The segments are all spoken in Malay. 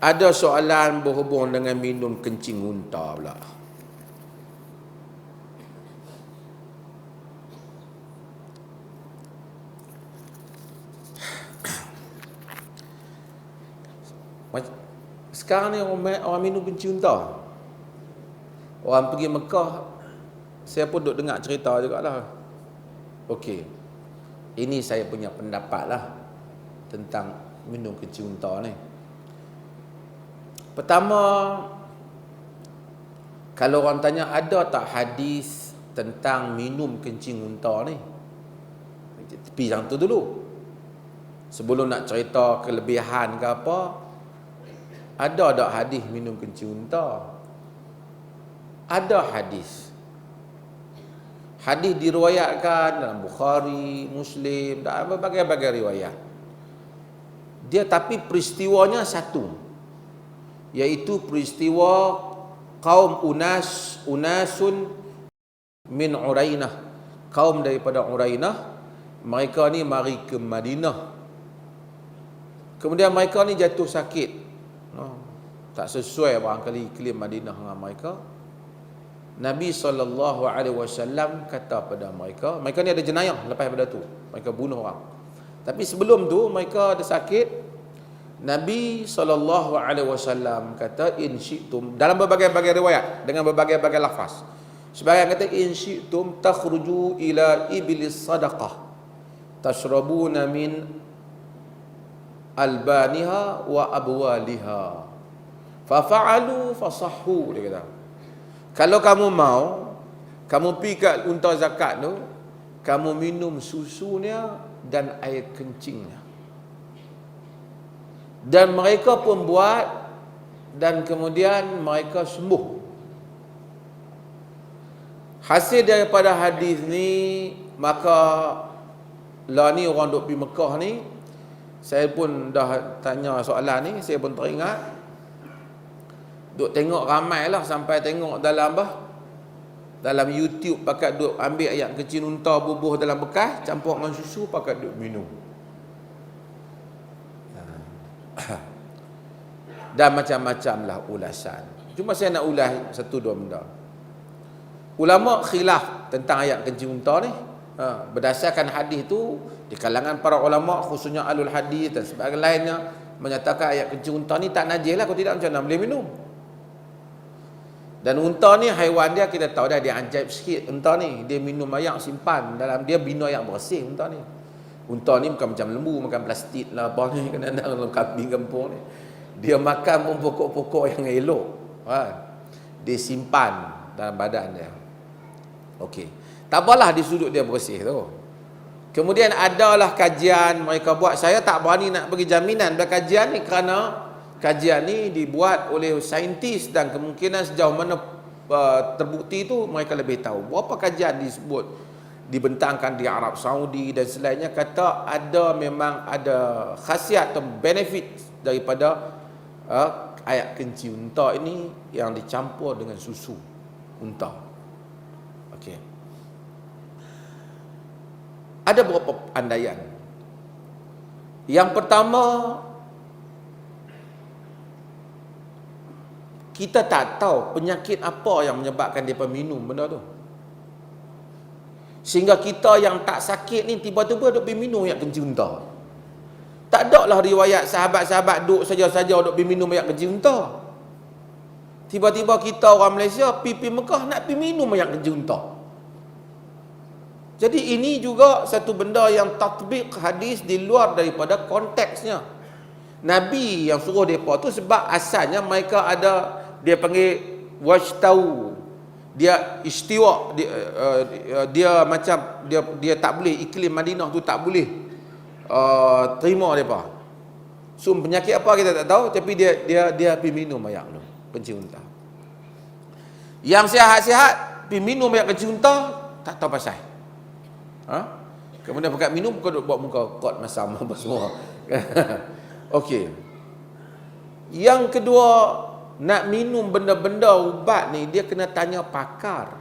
Ada soalan berhubung dengan minum kencing unta pula. Sekarang ni orang minum kencing unta. Orang pergi Mekah, saya pun duk dengar cerita jugalah. Okey. Ini saya punya pendapat lah tentang minum kencing unta ni. Pertama, kalau orang tanya ada tak hadis tentang minum kencing unta ni, tepi yang tu dulu. Sebelum nak cerita kelebihan ke apa, ada tak hadis minum kencing unta? Ada hadis. Hadis diriwayatkan dalam Bukhari, Muslim, dan berbagai-bagai riwayat. Dia tapi peristiwanya satu, iaitu peristiwa kaum unasun min Urainah, kaum daripada Urainah. Mereka ni mari ke Madinah, kemudian mereka ni jatuh sakit, tak sesuai barangkali iklim Madinah dengan mereka. Nabi SAW kata pada mereka ni ada jenayah lepas pada tu, mereka bunuh orang. Tapi sebelum tu mereka ada sakit. Nabi SAW kata, in syi'tum, dalam berbagai-bagai riwayat dengan berbagai-bagai lafaz. Sebagian kata, in syi'tum takhruju ila iblis sadaqah tashrabuna min albaniha wa abwaliha fafa'alu fasahhu. Dia kata, kalau kamu mau, kamu pergi kat unta zakat tu, kamu minum susunya dan air kencingnya. Dan mereka pun buat, dan kemudian mereka sembuh. Hasil daripada hadis ni, maka lah ni orang duk pergi Mekah ni, saya pun dah tanya soalan ni, saya pun teringat. Duk tengok ramai lah, sampai tengok dalam YouTube pakat duk ambil ayam kecil unta bubuh dalam bekas, campur dengan susu, pakat duk minum. Dan macam-macam lah ulasan. Cuma saya nak ulas satu dua benda. Ulama khilaf tentang ayat kencing unta ni. Berdasarkan hadis tu, di kalangan para ulama khususnya alul hadis dan sebagainya lainnya menyatakan ayat kencing unta ni tak najis lah, kalau tidak macam mana boleh minum. Dan unta ni haiwan dia, kita tahu dah dia ajaib sikit. Unta ni dia minum air simpan dalam dia, bina yang bersih unta ni. Unta ni bukan macam lembu makan plastik lah apa ni, kadang-kadang dalam kambing kampung ni. Dia makan pun pokok-pokok yang elok. Dia simpan dalam badan dia. Okey. Tak apalah di sudut dia bersih tu. Kemudian adalah kajian mereka buat. Saya tak berani nak bagi jaminan pada kajian ni, kerana kajian ni dibuat oleh saintis dan kemungkinan sejauh mana terbukti tu mereka lebih tahu. Berapa kajian disebut, dibentangkan di Arab Saudi dan selainnya, kata memang ada khasiat atau benefit daripada air kencing unta ini yang dicampur dengan susu unta. Okey. Ada beberapa andaian. Yang pertama, kita tak tahu penyakit apa yang menyebabkan dia minum benda tu. Sehingga kita yang tak sakit ni tiba-tiba duk pergi minum air kencing unta. Tak ada lah riwayat sahabat-sahabat duk saja-saja duk pergi minum air kencing unta. Tiba-tiba kita orang Malaysia pergi Mekah nak pergi minum air kencing unta. Jadi ini juga satu benda yang tatbik hadis di luar daripada konteksnya. Nabi yang suruh mereka tu sebab asalnya mereka ada, dia panggil washtau, dia istiwa, dia macam dia tak boleh, iklim Madinah tu tak boleh terima mereka. So penyakit apa kita tak tahu, tapi dia pergi minum air tu, kencing unta. Yang sihat-sihat pergi minum air kencing unta, tak tahu pasal. Kemudian pakat minum, kau duk buat muka kot masam apa semua. Okey. Yang kedua, nak minum benda-benda ubat ni, dia kena tanya pakar.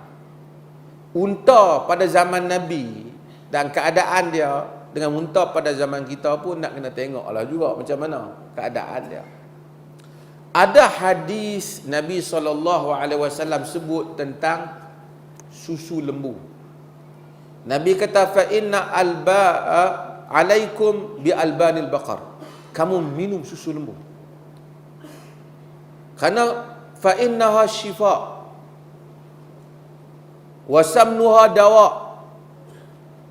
Unta pada zaman Nabi dan keadaan dia dengan unta pada zaman kita pun nak kena tengok lah juga macam mana keadaan dia. Ada hadis Nabi SAW sebut tentang susu lembu. Nabi kata, fa inna alba'a alaikum bi albanil baqar. Kamu minum susu lembu. Karena fa innaha syifa wa samnuha dawa.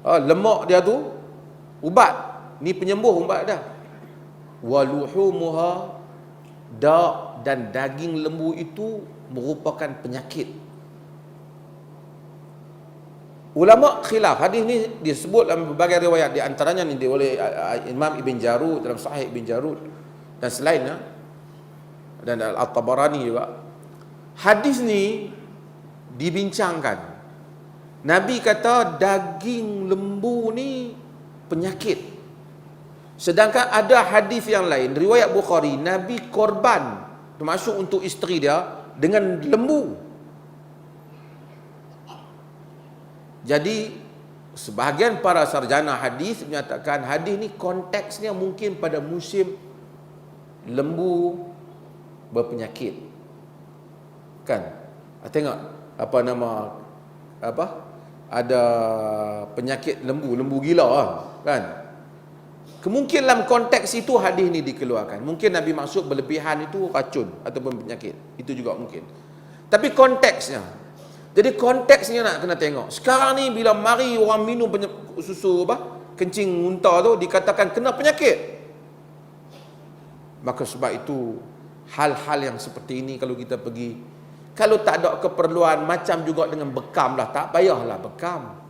Lemak dia tu ubat. Ni penyembuh ubat dah. Wa luhumuha da, dan daging lembu itu merupakan penyakit. Ulama khilaf. Hadis ni disebut dalam berbagai riwayat, di antaranya ni oleh Imam Ibn Jarud dalam Sahih Ibn Jarud dan selainnya, dan Al-Tabarani juga. Hadis ni dibincangkan. Nabi kata daging lembu ni penyakit. Sedangkan ada hadis yang lain, riwayat Bukhari, Nabi korban, termasuk untuk isteri dia, dengan lembu. Jadi sebahagian para sarjana hadis menyatakan hadis ni konteksnya mungkin pada musim lembu berpenyakit. Kan? Tengok apa nama ada penyakit lembu gila lah, kan? Kemungkinan dalam konteks itu hadis ni dikeluarkan. Mungkin Nabi maksud berlebihan itu racun ataupun penyakit. Itu juga mungkin. Tapi konteksnya. Jadi konteksnya nak kena tengok. Sekarang ni bila mari orang minum susu kencing unta tu dikatakan kena penyakit. Maka sebab itu hal-hal yang seperti ini kalau kita pergi, kalau tak ada keperluan, macam juga dengan bekam lah, tak payahlah bekam.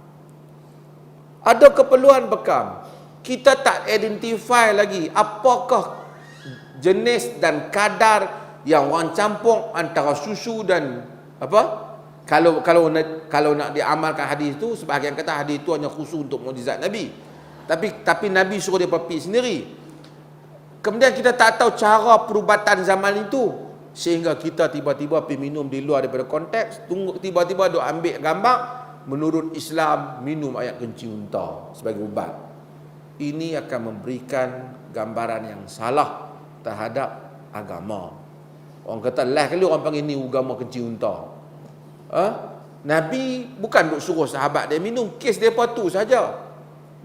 Ada keperluan bekam. Kita tak identify lagi apakah jenis dan kadar yang orang campur antara susu dan kalau nak diamalkan hadis itu, sebahagian kata hadis itu hanya khusus untuk mukjizat Nabi. Tapi Nabi suruh dia pergi sendiri. Kemudian kita tak tahu cara perubatan zaman itu, sehingga kita tiba-tiba pergi minum di luar daripada konteks, tiba-tiba duk ambil gambar menurut Islam minum air kencing unta sebagai ubat. Ini akan memberikan gambaran yang salah terhadap agama. Orang kata lah kali orang panggil ni agama kencing unta. Nabi bukan duk suruh sahabat dia minum, kes depa tu saja.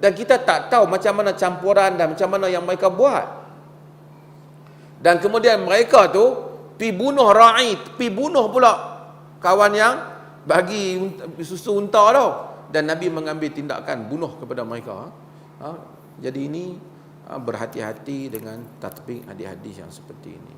Dan kita tak tahu macam mana campuran dan macam mana yang mereka buat. Dan kemudian mereka tu pi bunuh ra'i, pi bunuh pula kawan yang bagi susu unta tu, dan Nabi mengambil tindakan bunuh kepada mereka. Jadi ini berhati-hati dengan tatbik hadis-hadis yang seperti ini.